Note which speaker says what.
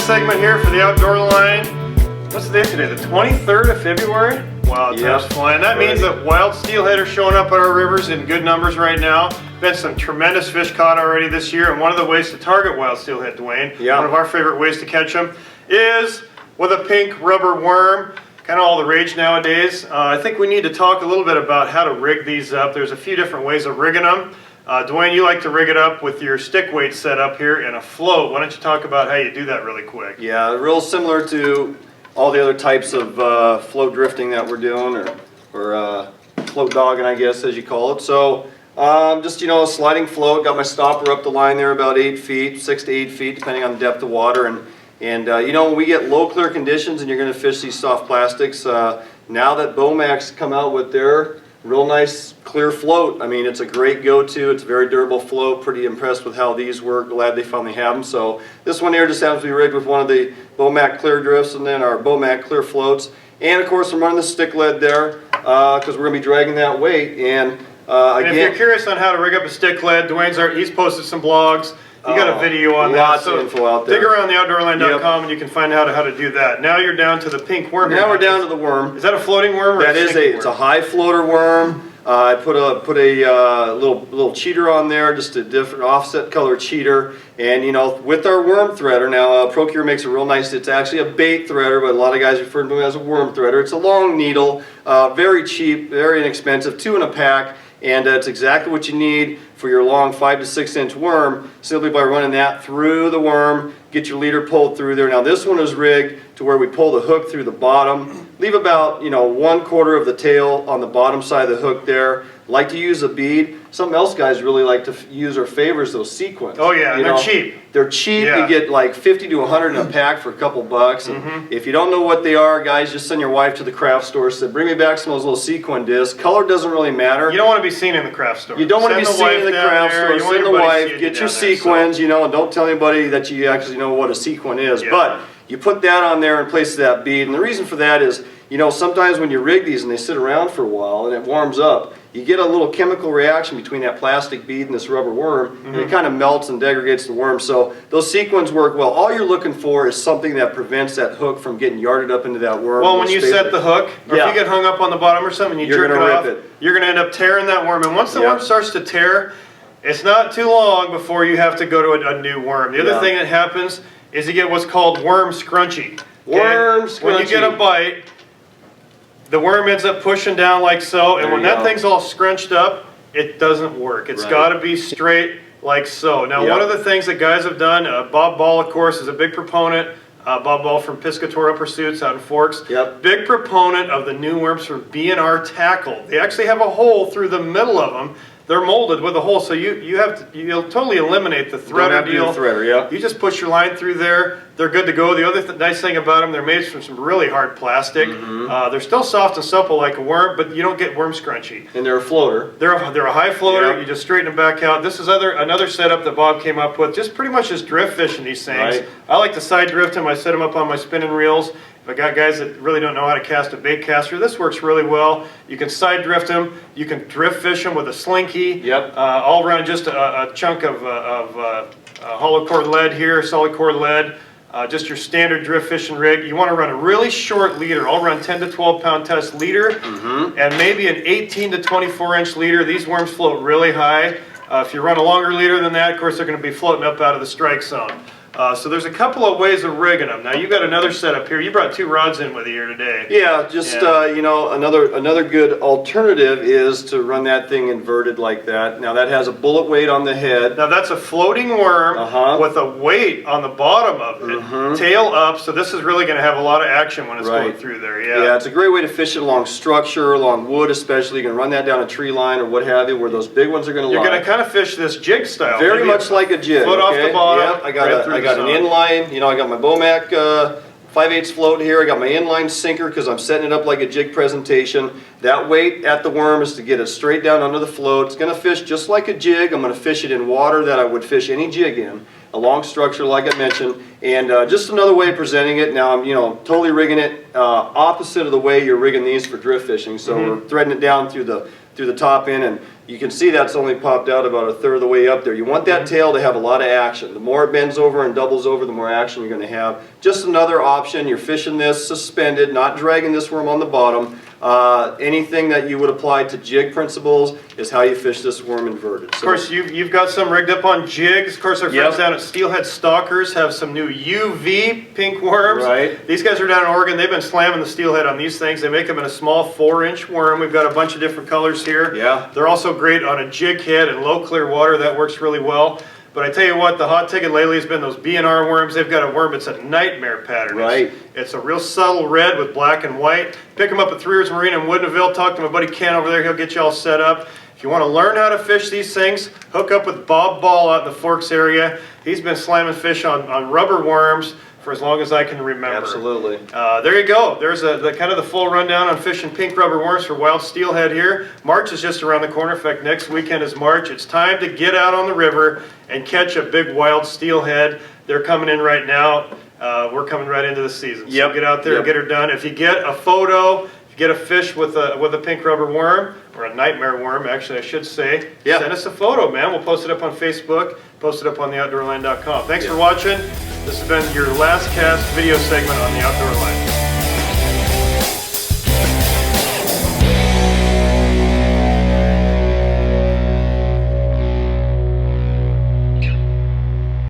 Speaker 1: segment here for the outdoor line. What's the date today? The 23rd of February? Wow, time's flying. That means that wild steelhead are showing up at our rivers in good numbers right now. Been some tremendous fish caught already this year, and one of the ways to target wild steelhead, Duane, one of our favorite ways to catch them, is with a pink rubber worm. Kind of all the rage nowadays. I think we need to talk a little bit about how to rig these up. There's a few different ways of rigging them. Duane, you like to rig it up with your stick weight set up here and a float. Why don't you talk about how you do that really quick?
Speaker 2: Yeah, real similar to all the other types of float drifting that we're doing, or float dogging, I guess, as you call it. So just, you know, a sliding float. Got my stopper up the line there about 8 feet, 6 to 8 feet, depending on the depth of water. And you know, when we get low clear conditions and you're going to fish these soft plastics, now that Bomax come out with their real nice clear float, I mean, it's a great go-to. It's a very durable float. Pretty impressed with how these work. Glad they finally have them. So this one here just happens to be rigged with one of the Bomax clear drifts and then our Bomax clear floats. And of course, I'm running the stick lead there because we're going to be dragging that weight. And
Speaker 1: again, if you're curious on how to rig up a stick lead, he's posted some blogs. You got a video on that.
Speaker 2: Lots of info out there.
Speaker 1: Dig around the outdoorline.com and you can find out how to do that. Now you're down to the pink worm.
Speaker 2: Now we're down to the worm.
Speaker 1: Is that a floating worm? Or
Speaker 2: that is it's a high floater worm. I put a little cheater on there, just a different offset color cheater, and you know, with our worm threader. Now Procure makes a real nice. It's actually a bait threader, but a lot of guys refer to it as a worm threader. It's a long needle, very cheap, very inexpensive, 2 in a pack. And it's exactly what you need for your long 5 to 6 inch worm, simply by running that through the worm, get your leader pulled through there. Now this one is rigged to where we pull the hook through the bottom, leave about, you know, 1/4 of the tail on the bottom side of the hook there. Like to use a bead. Something else guys really like to use or favors those sequins.
Speaker 1: Oh yeah, and they're cheap.
Speaker 2: They're cheap. You get like 50 to 100 in a pack for a couple bucks. And if you don't know what they are, guys, just send your wife to the craft store. Say, bring me back some of those little sequin discs. Color doesn't really matter.
Speaker 1: You don't want to be seen in the craft store.
Speaker 2: You don't want to be seen in the craft store. Send the wife, get your sequins, you know, and don't tell anybody that you actually know what a sequin is. But you put that on there in place of that bead. And the reason for that is, you know, sometimes when you rig these and they sit around for a while and it warms up, you get a little chemical reaction between that plastic bead and this rubber worm, and it kind of melts and degrades the worm. So those sequins work well. All you're looking for is something that prevents that hook from getting yarded up into that worm.
Speaker 1: Well, when you set the hook, or if you get hung up on the bottom or something, you jerk it off, you're going to end up tearing that worm. And once the worm starts to tear, it's not too long before you have to go to a new worm. The other thing that happens is you get what's called worm scrunchy.
Speaker 2: Worm scrunchy.
Speaker 1: When you get a bite, the worm ends up pushing down like so, and when that thing's all scrunched up, it doesn't work. It's got to be straight like so. Now, one of the things that guys have done, Bob Ball, of course, is a big proponent. Bob Ball from Piscatorial Pursuits out in Forks. Big proponent of the new worms from B&R Tackle. They actually have a hole through the middle of them. They're molded with a hole, so you'll totally eliminate the threader deal. You just push your line through there. They're good to go. The other nice thing about them, they're made from some really hard plastic. They're still soft and supple like a worm, but you don't get worm scrunchy.
Speaker 2: And they're a floater.
Speaker 1: They're a high floater. You just straighten them back out. This is another setup that Bob came up with. Just pretty much just drift fishing these things. I like to side drift them. I set them up on my spinning reels. If I got guys that really don't know how to cast a bait caster, this works really well. You can side drift them. You can drift fish them with a slinky. All around just a chunk of hollow core lead here, solid core lead. Just your standard drift fishing rig. You want to run a really short leader. I'll run 10 to 12 pound test leader and maybe an 18 to 24 inch leader. These worms float really high. If you run a longer leader than that, of course, they're going to be floating up out of the strike zone. So there's a couple of ways of rigging them. Now you got another setup here. You brought 2 rods in with you here today.
Speaker 2: Yeah, just you know, another good alternative is to run that thing inverted like that. Now that has a bullet weight on the head.
Speaker 1: Now that's a floating worm with a weight on the bottom of it, tail up. So this is really going to have a lot of action when it's going through there.
Speaker 2: Yeah, it's a great way to fish it along structure, along wood especially. You can run that down a tree line or what have you, where those big ones are going to lie.
Speaker 1: You're going to kind of fish this jig style.
Speaker 2: Very much like a jig.
Speaker 1: Foot off the bottom.
Speaker 2: I got an inline, you know, I got my Bomax 5/8 float here. I got my inline sinker because I'm setting it up like a jig presentation. That weight at the worm is to get it straight down under the float. It's going to fish just like a jig. I'm going to fish it in water that I would fish any jig in. a long structure like I mentioned, and just another way of presenting it. Now I'm totally rigging it opposite of the way you're rigging these for drift fishing. So we're threading it down through the top end, and you can see that's only popped out about a third of the way up there. You want that tail to have a lot of action. The more it bends over and doubles over, the more action you're going to have. Just another option. You're fishing this suspended, not dragging this worm on the bottom. Anything that you would apply to jig principles is how you fish this worm inverted. So,
Speaker 1: of course, you've got some rigged up on jigs. Of course, our friends down at Steelhead Stalkers have some new UV pink worms.
Speaker 2: Right.
Speaker 1: These guys are down in Oregon. They've been slamming the steelhead on these things. They make them in a small 4-inch worm. We've got a bunch of different colors here.
Speaker 2: Yeah.
Speaker 1: They're also great on a jig head and low clear water. That works really well. But I tell you what, the hot ticket lately has been those BNR worms. They've got a worm, it's a nightmare pattern.
Speaker 2: Right.
Speaker 1: It's a real subtle red with black and white. Pick them up at Three Rivers Marine in Woodinville. Talk to my buddy Ken over there. He'll get you all set up. If you want to learn how to fish these things, hook up with Bob Ball out in the Forks area. He's been slamming fish on rubber worms for as long as I can remember.
Speaker 2: Absolutely.
Speaker 1: There you go. There's kind of the full rundown on fishing pink rubber worms for wild steelhead here. March is just around the corner. In fact, next weekend is March. It's time to get out on the river and catch a big wild steelhead. They're coming in right now. We're coming right into the season. So get out there and get her done. If you get a photo, if you get a fish with a pink rubber worm, or a nightmare worm, actually I should say, send us a photo, man. We'll post it up on Facebook, post it up on theoutdoorline.com. Thanks for watching. This has been your last cast video segment on the Outdoor Line.